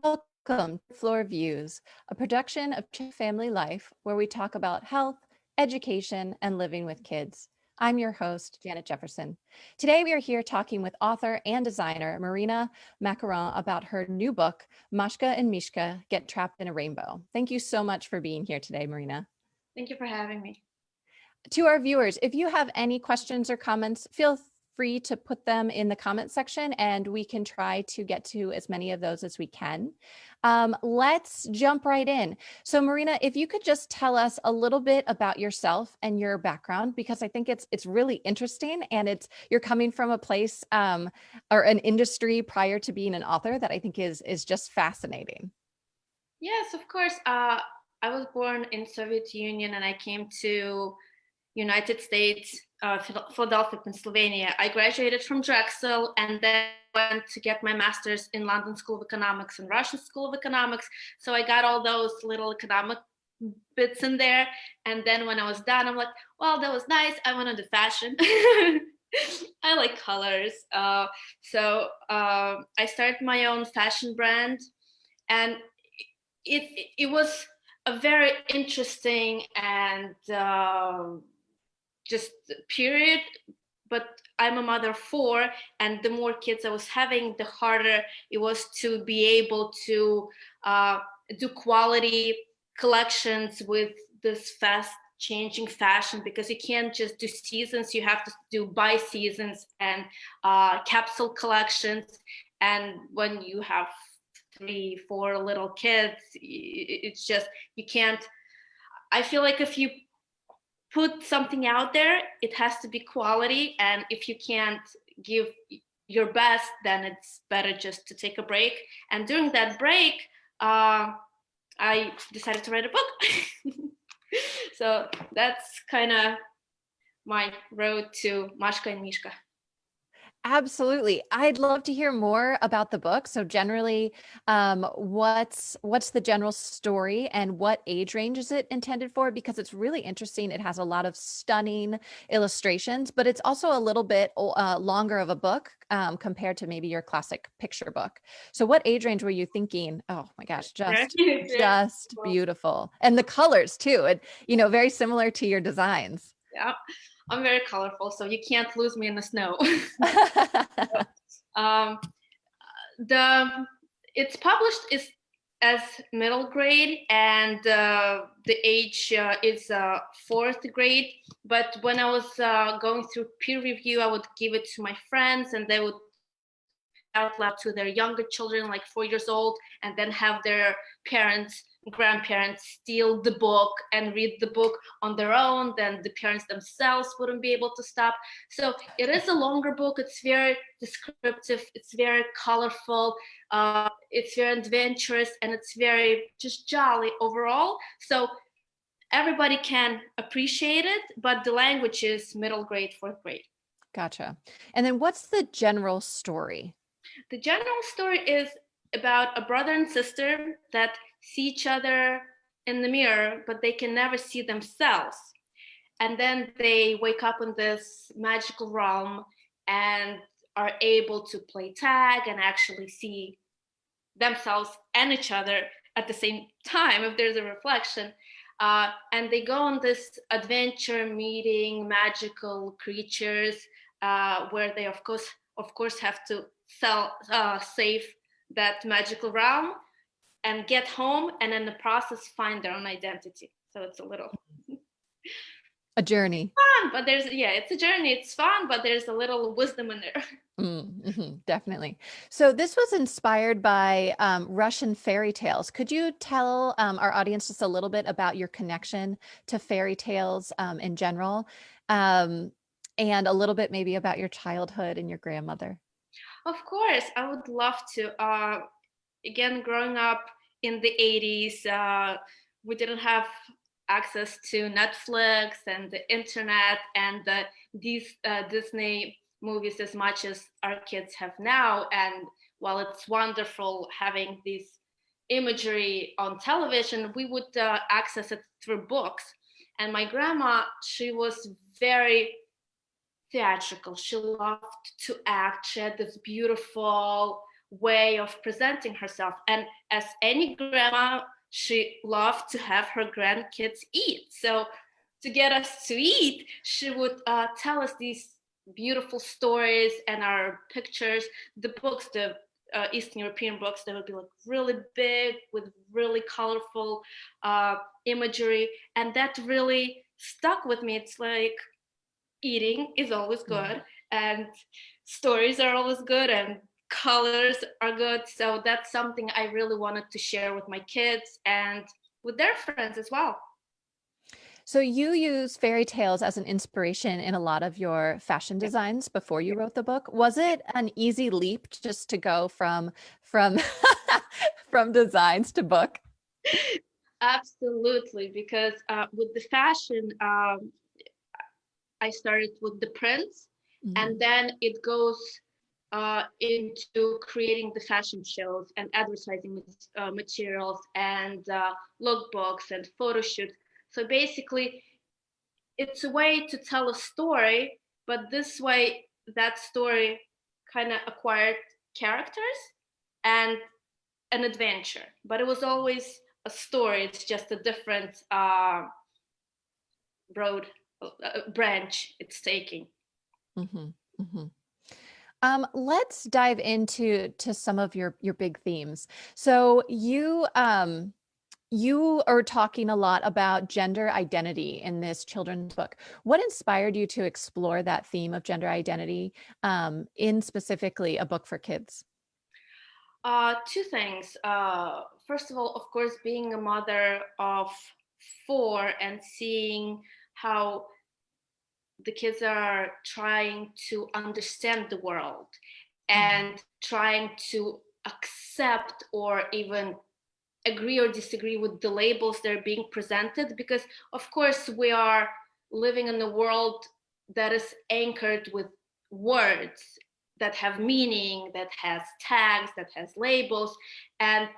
Welcome to Floor Views, a production of Family Life, where we talk about health, education, and living with kids. I'm your host, Janet Jefferson. Today, we are here talking with author and designer Marina Makaron about her new book, Mashka and Mishka Get Trapped in a Rainbow. Thank you so much for being here today, Marina. Thank you for having me. To our viewers, if you have any questions or comments, feel free to put them in the comment section and we can try to get to as many of those as we can. Let's jump right in. So Marina, if you could just tell us a little bit about yourself and your background, because I think it's really interesting and you're coming from a place or an industry prior to being an author that I think is just fascinating. Yes, of course. I was born in Soviet Union and I came to United States, Philadelphia, Pennsylvania. I graduated from Drexel and then went to get my master's in London School of Economics and Russian School of Economics. So I got all those little economic bits in there. And then when I was done, I'm like, well, that was nice. I want to do fashion. I like colors. I started my own fashion brand, and it was a very interesting and just period. But I'm a mother of four, and the more kids I was having, the harder it was to be able to do quality collections with this fast changing fashion, because you can't just do seasons, you have to do by seasons and capsule collections. And when you have 3, 4 little kids, it's just, you can't, I feel like if you put something out there, it has to be quality, and if you can't give your best, then it's better just to take a break. And during that break, I decided to write a book. So that's kind of my road to Mashka and Mishka. Absolutely. I'd love to hear more about the book. So generally, what's the general story and what age range is it intended for? Because it's really interesting. It has a lot of stunning illustrations, but it's also a little bit longer of a book compared to maybe your classic picture book. So what age range were you thinking? Oh my gosh, just beautiful. And the colors too. And, very similar to your designs. Yeah. I'm very colorful, so you can't lose me in the snow. It's published as middle grade, and the age is fourth grade. But when I was going through peer review, I would give it to my friends, and they would out loud to their younger children, like 4 years old, and then have their grandparents steal the book and read the book on their own. Then the parents themselves wouldn't be able to stop. So it is a longer book. It's very descriptive, it's very colorful, it's very adventurous, and it's very just jolly overall. So everybody can appreciate it, but the language is middle grade, fourth grade. Gotcha. And then what's the general story? The general story is about a brother and sister that see each other in the mirror, but they can never see themselves. And then they wake up in this magical realm and are able to play tag and actually see themselves and each other at the same time if there's a reflection. And they go on this adventure meeting magical creatures, where they of course have to save that magical realm and get home, and in the process find their own identity. So it's a little a journey. Fun, but it's a journey. It's fun, but there's a little wisdom in there. Mm-hmm, definitely. So this was inspired by Russian fairy tales. Could you tell our audience just a little bit about your connection to fairy tales in general, and a little bit maybe about your childhood and your grandmother? Of course, I would love to. Again, growing up in the 80s, we didn't have access to Netflix and the internet and these Disney movies as much as our kids have now. And while it's wonderful having this imagery on television, we would access it through books. And my grandma, she was very theatrical. She loved to act. She had this beautiful way of presenting herself. And as any grandma, she loved to have her grandkids eat. So to get us to eat, she would tell us these beautiful stories and our pictures. The books, the Eastern European books, they would be like really big with really colorful imagery, and that really stuck with me. It's like eating is always good, and stories are always good, and colors are good. So that's something I really wanted to share with my kids and with their friends as well. So you use fairy tales as an inspiration in a lot of your fashion designs before you wrote the book. Was it an easy leap just to go from from designs to book? Absolutely, because with the fashion, I started with the prints, and Mhm. then it goes into creating the fashion shows and advertising materials and lookbooks and photo shoots. So basically, it's a way to tell a story, but this way, that story kind of acquired characters and an adventure. But it was always a story. It's just a different road branch it's taking. Mhm. Mhm. Let's dive into some of your big themes. So you are talking a lot about gender identity in this children's book. What inspired you to explore that theme of gender identity in specifically a book for kids? Two things. First of all, of course, being a mother of four and seeing how the kids are trying to understand the world and trying to accept or even agree or disagree with the labels that are being presented, because of course we are living in a world that is anchored with words that have meaning, that has tags, that has labels, and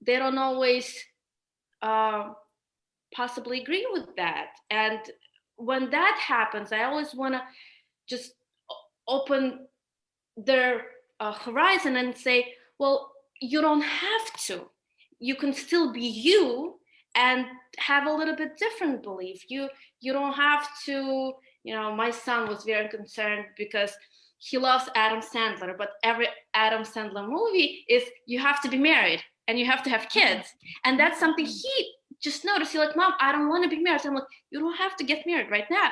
they don't always uh, possibly agree with that. And when that happens, I always want to just open their horizon and say, well, you don't have to. You can still be you and have a little bit different belief. You don't have to. My son was very concerned because he loves Adam Sandler, but every Adam Sandler movie is you have to be married and you have to have kids, and that's something he just noticed. He's like, Mom, I don't want to be married. So I'm like, you don't have to get married right now.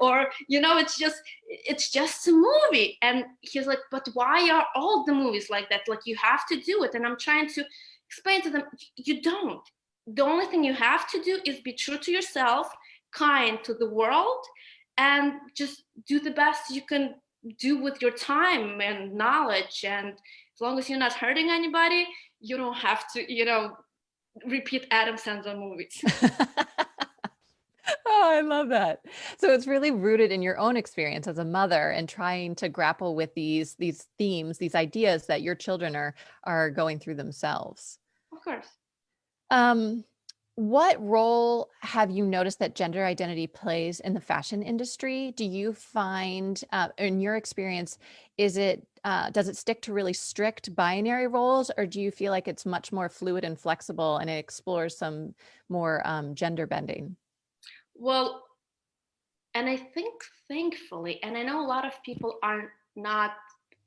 Or it's just a movie. And he's like, but why are all the movies like that? Like, you have to do it. And I'm trying to explain to them, you don't. The only thing you have to do is be true to yourself, kind to the world, and just do the best you can do with your time and knowledge. And as long as you're not hurting anybody, you don't have to, repeat Adam Sandler movies. Oh, I love that. So it's really rooted in your own experience as a mother and trying to grapple with these themes, these ideas that your children are going through themselves. Of course. Um, what role have you noticed that gender identity plays in the fashion industry? Do you find, in your experience, does it stick to really strict binary roles, or do you feel like it's much more fluid and flexible and it explores some more gender bending? Well, and I think thankfully, and I know a lot of people are not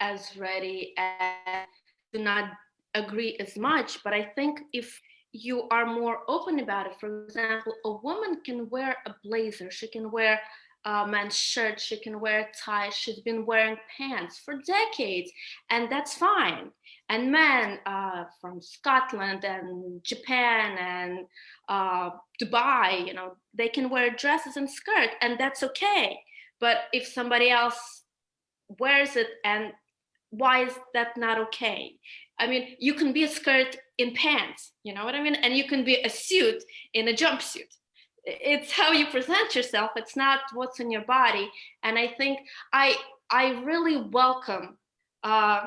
as ready and do not agree as much, but I think if you are more open about it, for example, a woman can wear a blazer, she can wear a man's shirt, she can wear a tie, she's been wearing pants for decades, and that's fine. And men from Scotland and Japan and Dubai, they can wear dresses and skirt, and that's okay. But if somebody else wears it, and why is that not okay? I mean, you can be a skirt in pants, you know what I mean? And you can be a suit in a jumpsuit. It's how you present yourself. It's not what's in your body. And I think I really welcome uh,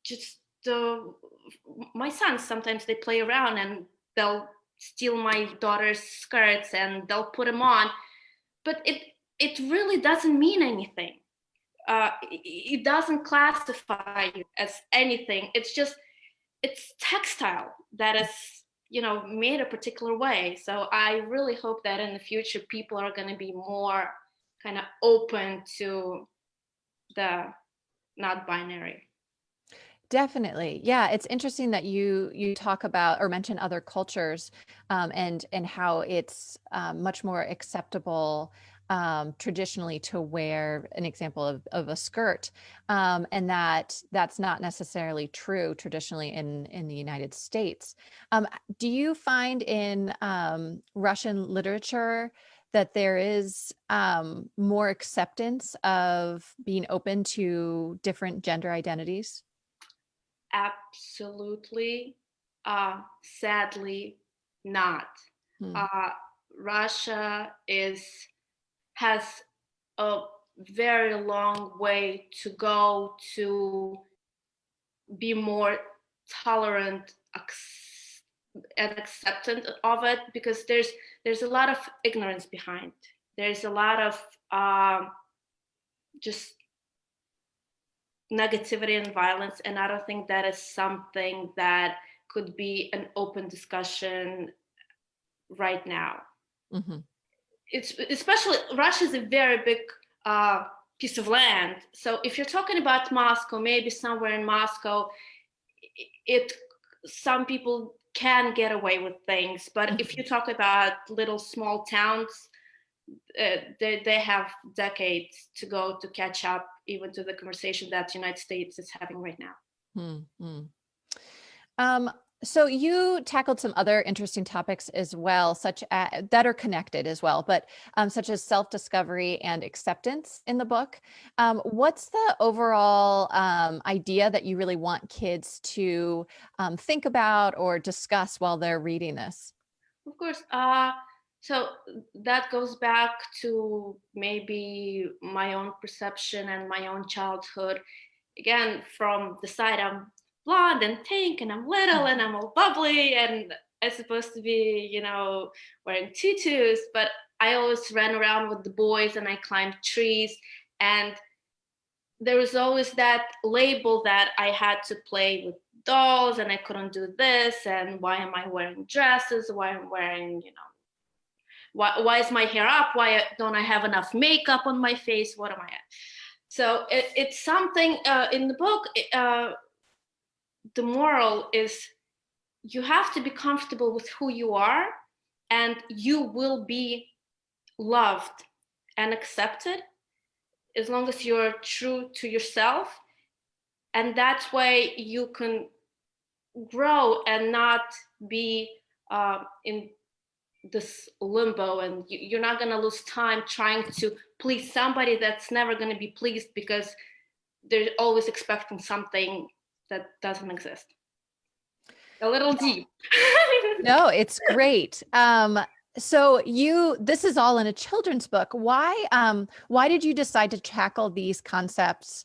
just my sons. Sometimes they play around and they'll steal my daughter's skirts and they'll put them on, but it really doesn't mean anything. it doesn't classify you as anything. It's textile that is, made a particular way. So I really hope that in the future people are going to be more kind of open to the not binary. Definitely. Yeah, it's interesting that you talk about or mention other cultures, and how it's much more acceptable traditionally to wear an example of a skirt, and that's not necessarily true traditionally in the United States. Do you find in Russian literature that there is more acceptance of being open to different gender identities? Absolutely. Sadly, not. Hmm. Uh, Russia has a very long way to go to be more tolerant and acceptant of it, because there's a lot of ignorance behind. There's a lot of just negativity and violence, and I don't think that is something that could be an open discussion right now. Mm-hmm. It's especially Russia is a very big piece of land. So if you're talking about Moscow, maybe somewhere in Moscow, it some people can get away with things, but Mm-hmm. if you talk about little small towns, they have decades to go to catch up even to the conversation that the United States is having right now. Mm-hmm. Um, so you tackled some other interesting topics as well, such as that are connected as well, but such as self-discovery and acceptance in the book. What's the overall idea that you really want kids to think about or discuss while they're reading this? Of course. So that goes back to maybe my own perception and my own childhood. Again, from the side, I'm blonde and pink and I'm little and I'm all bubbly and I'm supposed to be, wearing tutus, but I always ran around with the boys and I climbed trees. And there was always that label that I had to play with dolls and I couldn't do this. And why am I wearing dresses? Why am I wearing, why is my hair up? Why don't I have enough makeup on my face? What am I at? So it's something in the book. The moral is you have to be comfortable with who you are, and you will be loved and accepted as long as you're true to yourself. And that way you can grow and not be in this limbo, and you're not going to lose time trying to please somebody that's never going to be pleased because they're always expecting something that doesn't exist. A little deep. No, it's great. So this is all in a children's book. Why did you decide to tackle these concepts?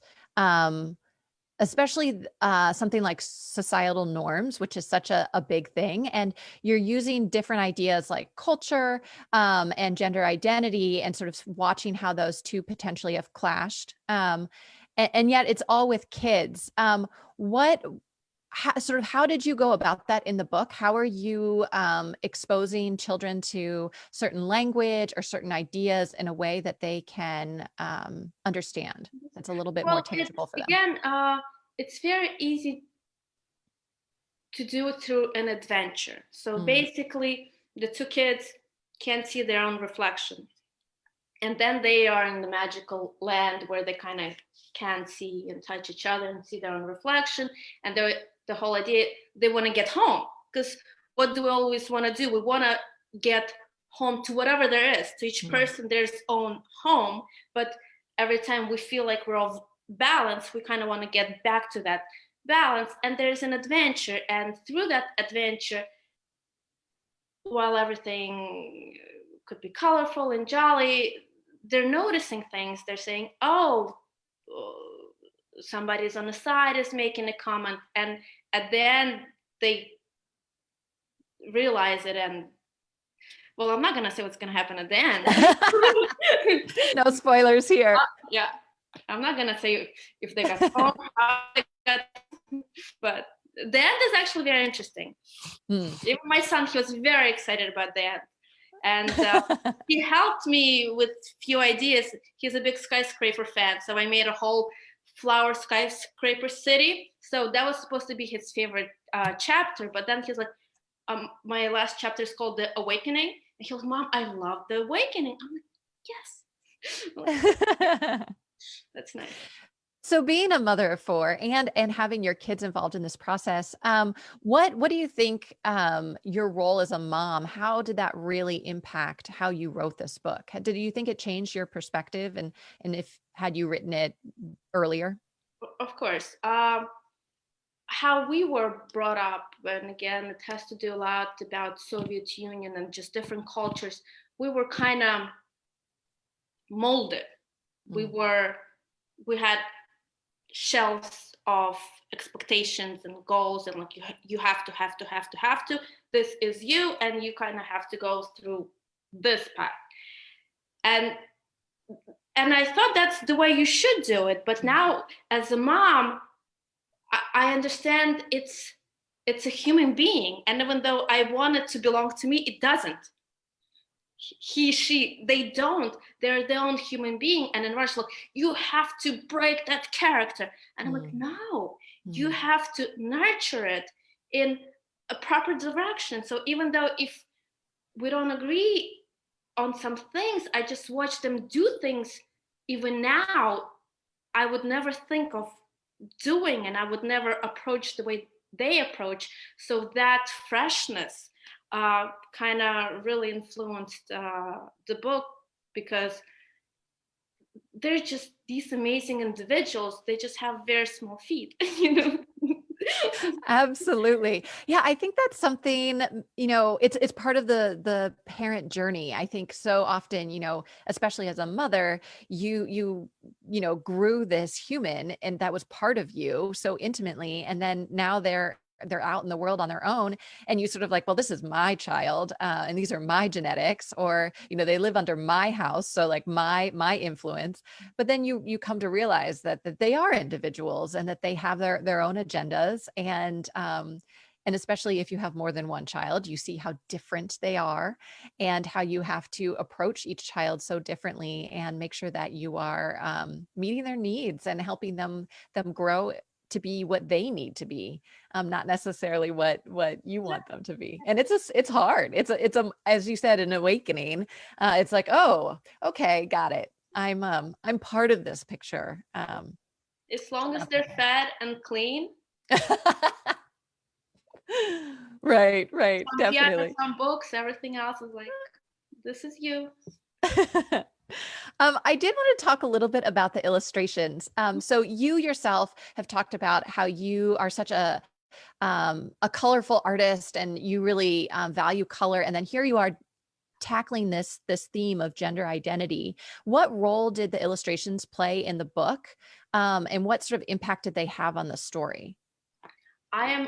Especially something like societal norms, which is such a big thing. And you're using different ideas like culture and gender identity and sort of watching how those two potentially have clashed. And yet it's all with kids. How did you go about that in the book? How are you exposing children to certain language or certain ideas in a way that they can understand? That's a little bit more Well, tangible for them. again, it's very easy to do it through an adventure. So Mm. basically, the two kids can't see their own reflection. And then they are in the magical land where they kind of can see and touch each other and see their own reflection. And the whole idea, they want to get home. Because what do we always want to do? We want to get home to whatever there is. To each person, there's own home. But every time we feel like we're off balance, we kind of want to get back to that balance. And there's an adventure. And through that adventure, while everything could be colorful and jolly, they're noticing things. They're saying, oh, somebody's on the side is making a comment. And at the end, they realize it. And well, I'm not going to say what's going to happen at the end. No spoilers here. Yeah. I'm not gonna say if they got home, how they got, but the end is actually very interesting. Even my son, he was very excited about the end, and he helped me with few ideas. He's a big skyscraper fan, so I made a whole flower skyscraper city. So that was supposed to be his favorite chapter, but then he's like, my last chapter is called The Awakening, and he was, Mom, I love The Awakening. I'm like, yes. That's nice. So being a mother of four and having your kids involved in this process, what do you think your role as a mom, how did that really impact how you wrote this book? Did you think it changed your perspective and if had you written it earlier? Of course. How we were brought up, and again, it has to do a lot about Soviet Union and just different cultures. We were kind of molded. We had shells of expectations and goals, and like you have to. This is you, and you kind of have to go through this path. And I thought that's the way you should do it. But now, as a mom, I understand it's a human being, and even though I want it to belong to me, it doesn't. He, she, they don't. They're their own human being. And in Rush, like, you have to break that character. And I'm like, no, you have to nurture it in a proper direction. So even though if we don't agree on some things, I just watch them do things. Even now, I would never think of doing, and I would never approach the way they approach. So that freshness kind of really influenced the book, because they're just these amazing individuals. They just have very small feet, you know. Absolutely. Yeah, I think that's something, it's part of the parent journey. I think so often, especially as a mother, you grew this human and that was part of you so intimately. And then now they're out in the world on their own and you sort of like, well, this is my child and these are my genetics, or they live under my house, so like my influence. But then you come to realize that they are individuals and that they have their own agendas, and especially if you have more than one child, you see how different they are and how you have to approach each child so differently and make sure that you are meeting their needs and helping them grow to be what they need to be, not necessarily what you want them to be. And it's hard. It's a as you said, an awakening. It's like, oh, okay, got it. I'm part of this picture. As long as they're fed and clean. Right, Yeah, definitely. some books, everything else is like, this is you. I did want to talk a little bit about the illustrations. So you yourself have talked about how you are such a colorful artist and you really value color. And then here you are tackling this theme of gender identity. What role did the illustrations play in the book? And what sort of impact did they have on the story? I am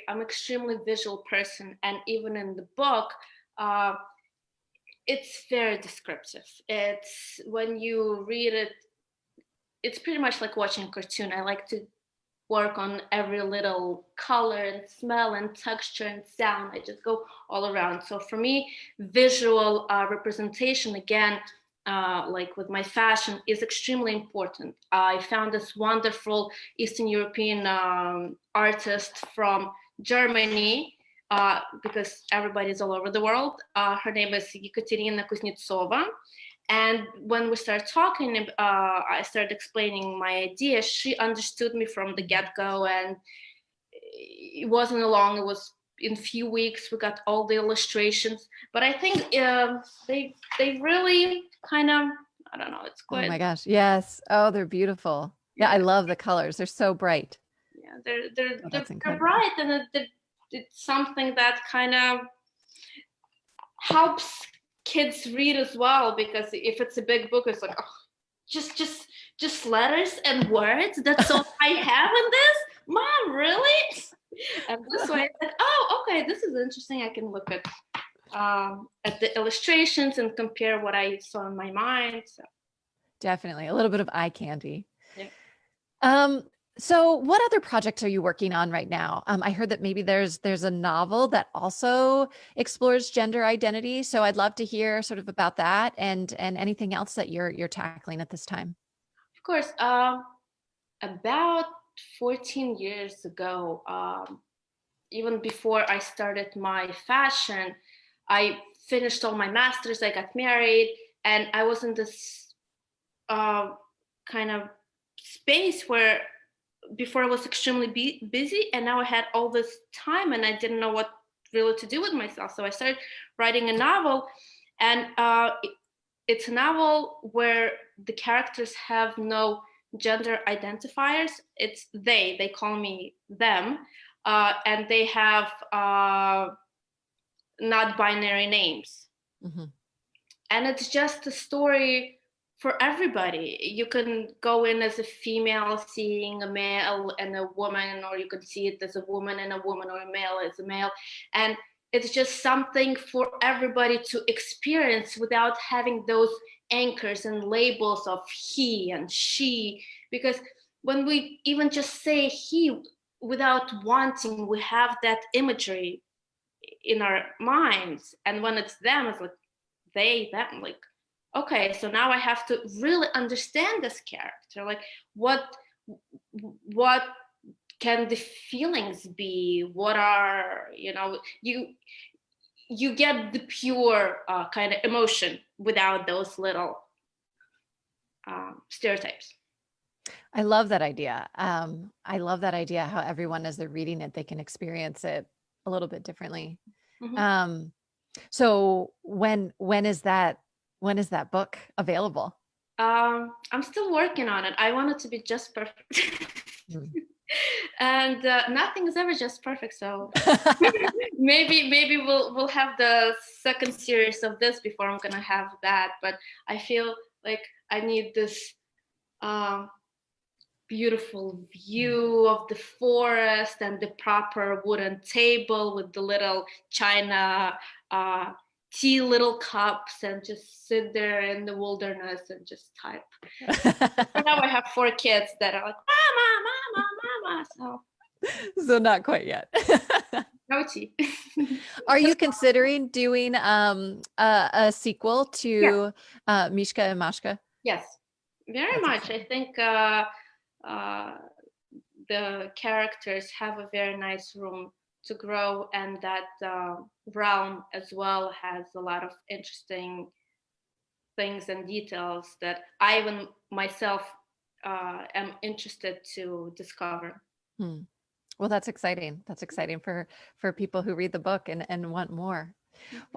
I'm extremely visual person. And even in the book, it's very descriptive. It's, when you read it, it's pretty much like watching a cartoon. I like to work on every little color and smell and texture and sound. I just go all around. So for me, visual representation, again, like with my fashion, is extremely important. I found this wonderful Eastern European artist from Germany, because everybody's all over the world. Her name is Ekaterina Kuznetsova. And when we started talking, I started explaining my idea. She understood me from the get-go, and it wasn't long. It was in a few weeks we got all the illustrations. But I think they really kind of, I don't know. It's Oh quite. my gosh, yes. Oh, they're beautiful. Yeah, I love the colors. They're so bright. Yeah, Oh, they're that's incredible. bright, and it's something that kind of helps kids read as well, because if it's a big book, it's like, oh, just letters and words, that's all I have in this, Mom, really? And this way it's like, oh, okay, this is interesting. I can look at the illustrations and compare what I saw in my mind. So Definitely a little bit of eye candy. Yeah. Um, so what other projects are you working on right now? I heard that maybe there's a novel that also explores gender identity. So I'd love to hear sort of about that and anything else that you're tackling at this time. Of course. About 14 years ago, even before I started my fashion, I finished all my masters, I got married, and I was in this uh, kind of space where before I was extremely busy, and now I had all this time and I didn't know what really to do with myself. So I started writing a novel, and it's a novel where the characters have no gender identifiers. It's they call me them, and they have not binary names. Mm-hmm. And it's just a story for everybody. You can go in as a female seeing a male and a woman, or you can see it as a woman and a woman, or a male as a male. And it's just something for everybody to experience without having those anchors and labels of he and she. Because when we even just say he without wanting, we have that imagery in our minds. And when it's them, it's like they, them, like, okay, so now I have to really understand this character. Like, what can the feelings be? What are, you get the pure kind of emotion without those little stereotypes. I love that idea. I love that idea how everyone, as they're reading it, they can experience it a little bit differently. Mm-hmm. So when is that book available? I'm still working on it. I want it to be just perfect. Mm. And nothing is ever just perfect, so maybe we'll have the second series of this before I'm gonna have that. But I feel like I need this beautiful view of the forest and the proper wooden table with the little china tea little cups, and just sit there in the wilderness and just type. And now I have 4 kids that are like, mama, so So not quite yet. no tea. Are you considering doing a sequel Yeah. to Mishka and Mashka? Yes, very That's much. exciting. I think uh, the characters have a very nice room to grow, and that realm as well has a lot of interesting things and details that I even myself am interested to discover. Hmm. Well, that's exciting. That's exciting for people who read the book and want more.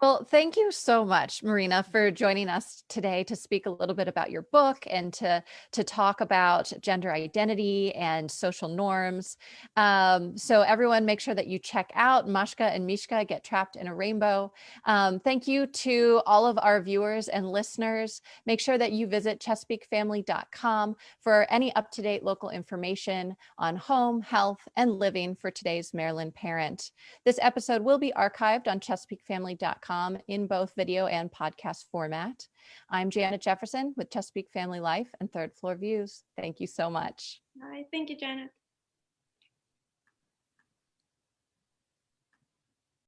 Well, thank you so much, Marina, for joining us today to speak a little bit about your book and to talk about gender identity and social norms. So everyone, make sure that you check out Mashka and Mishka, Get Trapped in a Rainbow. Thank you to all of our viewers and listeners. Make sure that you visit chesapeakefamily.com for any up-to-date local information on home, health, and living for today's Maryland parent. This episode will be archived on chesapeakefamily.com in both video and podcast format. I'm Janet Jefferson with Chesapeake Family Life and Third Floor Views. Thank you so much. All right, thank you, Janet.